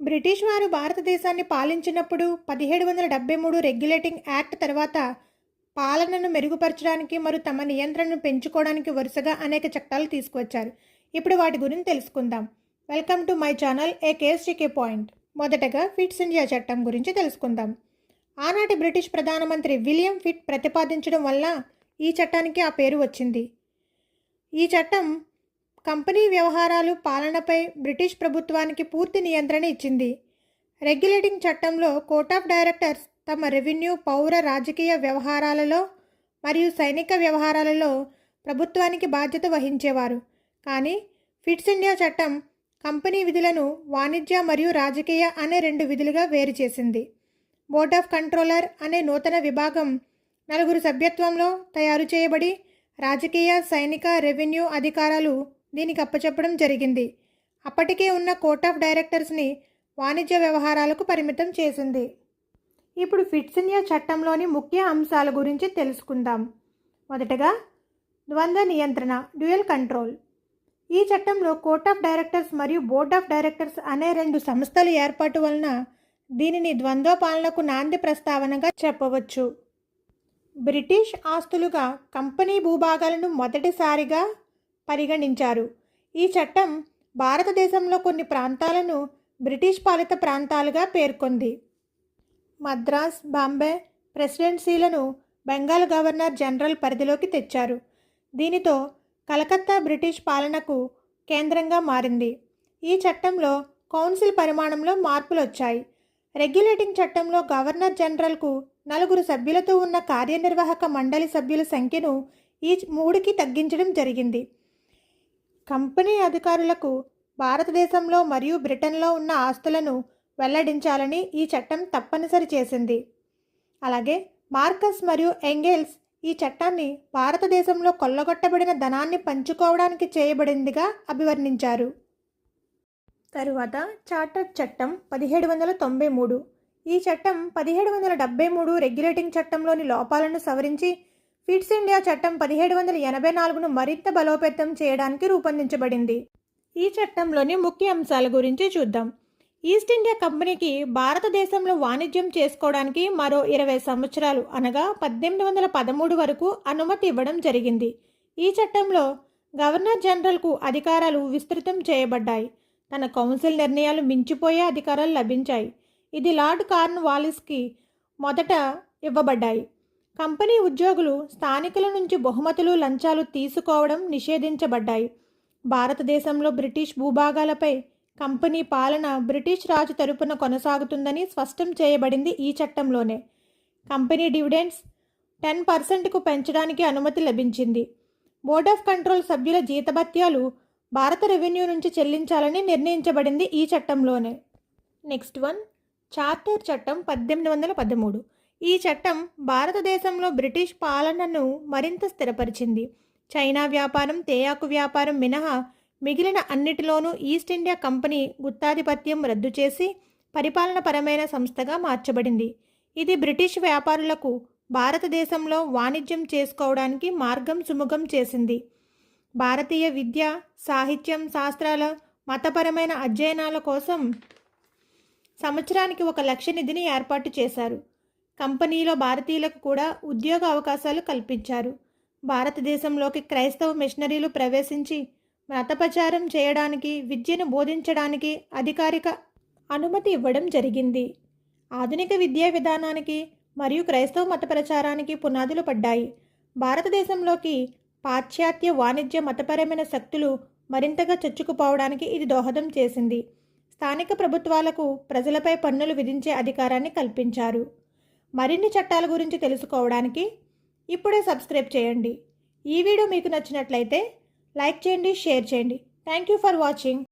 British వారు భారతదేశాన్ని పాలించినప్పుడు 1773 regulating act తర్వాత పాలనను మెరుగుపరచడానికి మరియు తమ నియంత్రణను పెంచుకోవడానికి వరుసగా అనేక చట్టాలు తీసుకువచ్చారు. ఇప్పుడు వాటి గురించి తెలుసుకుందాం. Welcome to my channel A KSTK point. మొదటగా ఫిట్స్ ఇండియా చట్టం గురించి తెలుసుకుందాం. ఆనాటి బ్రిటిష్ ప్రధానమంత్రి విలియం ఫిట్ ప్రతిపాదించడం వల్ల ఈ చట్టానికి ఆ పేరు వచ్చింది. ఈ చట్టం కంపెనీ వ్యవహారాలు పాలనపై బ్రిటిష్ ప్రభుత్వానికి పూర్తి నియంత్రణ ఇచ్చింది. రెగ్యులేటింగ్ చట్టంలో కోర్ట్ ఆఫ్ డైరెక్టర్స్ తమ రెవెన్యూ, పౌర, రాజకీయ వ్యవహారాలలో మరియు సైనిక వ్యవహారాలలో ప్రభుత్వానికి బాధ్యత వహించేవారు. కానీ ఫిట్స్ ఇండియా చట్టం కంపెనీ విధులను వాణిజ్య మరియు రాజకీయ అనే రెండు విధులుగా వేరు చేసింది. బోర్డ్ ఆఫ్ కంట్రోలర్ అనే నూతన విభాగం 4 సభ్యత్వంలో తయారు చేయబడి రాజకీయ, సైనిక, రెవెన్యూ అధికారాలు దీనికి అప్పచెప్పడం జరిగింది. అప్పటికే ఉన్న కోర్ట్ ఆఫ్ డైరెక్టర్స్ని వాణిజ్య వ్యవహారాలకు పరిమితం చేసింది. ఇప్పుడు ఫిట్స్ ఇండియా చట్టంలోని ముఖ్య అంశాల గురించి తెలుసుకుందాం. మొదటగా ద్వంద్వ నియంత్రణ, డ్యూయల్ కంట్రోల్. ఈ చట్టంలో కోర్ట్ ఆఫ్ డైరెక్టర్స్ మరియు బోర్డ్ ఆఫ్ డైరెక్టర్స్ అనే 2 సంస్థల ఏర్పాటు వలన దీనిని ద్వంద్వ పాలనకు నాంది ప్రస్తావనగా చెప్పవచ్చు. బ్రిటిష్ ఆస్తులుగా కంపెనీ భూభాగాలను మొదటిసారిగా పరిగణించారు. ఈ చట్టం భారతదేశంలో కొన్ని ప్రాంతాలను బ్రిటిష్ పాలిత ప్రాంతాలుగా పేర్కొంది. మద్రాస్, బాంబే ప్రెసిడెన్సీలను బెంగాల్ గవర్నర్ జనరల్ పరిధిలోకి తెచ్చారు. దీనితో కలకత్తా బ్రిటిష్ పాలనకు కేంద్రంగా మారింది. ఈ చట్టంలో కౌన్సిల్ పరిమాణంలో మార్పులు వచ్చాయి. రెగ్యులేటింగ్ చట్టంలో గవర్నర్ జనరల్కు 4 సభ్యులతో ఉన్న కార్యనిర్వాహక మండలి సభ్యుల సంఖ్యను ఈ 3కి తగ్గించడం జరిగింది. కంపెనీ అధికారులకు భారతదేశంలో మరియు బ్రిటన్లో ఉన్న ఆస్తులను వెల్లడించాలని ఈ చట్టం తప్పనిసరి చేసింది. అలాగే మార్కస్ మరియు ఎంగెల్స్ ఈ చట్టాన్ని భారతదేశంలో కొల్లగొట్టబడిన ధనాన్ని పంచుకోవడానికి చేయబడిందిగా అభివర్ణించారు. తరువాత చార్టర్ చట్టం 1793. ఈ చట్టం 1773 రెగ్యులేటింగ్ చట్టంలోని లోపాలను సవరించి ఫిట్స్ ఇండియా చట్టం 1784ను మరింత బలోపేతం చేయడానికి రూపొందించబడింది. ఈ చట్టంలోని ముఖ్య అంశాల గురించి చూద్దాం. ఈస్ట్ ఇండియా కంపెనీకి భారతదేశంలో వాణిజ్యం చేసుకోవడానికి మరో 20 సంవత్సరాలు అనగా 1813 వరకు అనుమతి ఇవ్వడం జరిగింది. ఈ చట్టంలో గవర్నర్ జనరల్కు అధికారాలు విస్తృతం చేయబడ్డాయి. తన కౌన్సిల్ నిర్ణయాలు మించిపోయే అధికారాలు లభించాయి. ఇది లార్డ్ కార్న్ వాలిస్కి మొదట ఇవ్వబడ్డాయి. కంపెనీ ఉద్యోగులు స్థానికుల నుంచి బహుమతులు, లంచాలు తీసుకోవడం నిషేధించబడ్డాయి. భారతదేశంలో బ్రిటిష్ భూభాగాలపై కంపెనీ పాలన బ్రిటిష్ రాజు తరపున కొనసాగుతుందని స్పష్టం చేయబడింది ఈ చట్టంలోనే. కంపెనీ డివిడెండ్స్ 10%కు పెంచడానికి అనుమతి లభించింది. బోర్డ్ ఆఫ్ కంట్రోల్ సభ్యుల జీతభత్యాలు భారత రెవెన్యూ నుంచి చెల్లించాలని నిర్ణయించబడింది ఈ చట్టంలోనే. నెక్స్ట్ వన్, చార్టర్ చట్టం 1813. ఈ చట్టం భారతదేశంలో బ్రిటిష్ పాలనను మరింత స్థిరపరిచింది. చైనా వ్యాపారం, తేయాకు వ్యాపారం మినహా మిగిలిన అన్నిటిలోనూ ఈస్ట్ ఇండియా కంపెనీ గుత్తాధిపత్యం రద్దు చేసి పరిపాలనపరమైన సంస్థగా మార్చబడింది. ఇది బ్రిటిష్ వ్యాపారులకు భారతదేశంలో వాణిజ్యం చేసుకోవడానికి మార్గం సుముఖం చేసింది. భారతీయ విద్య, సాహిత్యం, శాస్త్రాల, మతపరమైన అధ్యయనాల కోసం సంవత్సరానికి 1 లక్ష నిధిని ఏర్పాటు చేశారు. కంపెనీలో భారతీయులకు కూడా ఉద్యోగ అవకాశాలు కల్పించారు. భారతదేశంలోకి క్రైస్తవ మిషనరీలు ప్రవేశించి మతప్రచారం చేయడానికి, విద్యను బోధించడానికి అధికారిక అనుమతి ఇవ్వడం జరిగింది. ఆధునిక విద్యా విధానానికి మరియు క్రైస్తవ మత ప్రచారానికి పునాదులు పడ్డాయి. భారతదేశంలోకి పాశ్చాత్య వాణిజ్య, మతపరమైన శక్తులు మరింతగా చొచ్చుకుపోవడానికి ఇది దోహదం చేసింది. స్థానిక ప్రభుత్వాలకు ప్రజలపై పన్నులు విధించే అధికారాన్ని కల్పించారు. మరిన్ని చట్టాల గురించి తెలుసుకోవడానికి ఇప్పుడే సబ్స్క్రైబ్ చేయండి. ఈ వీడియో మీకు నచ్చినట్లయితే లైక్ చేయండి, షేర్ చేయండి. Thank you for watching.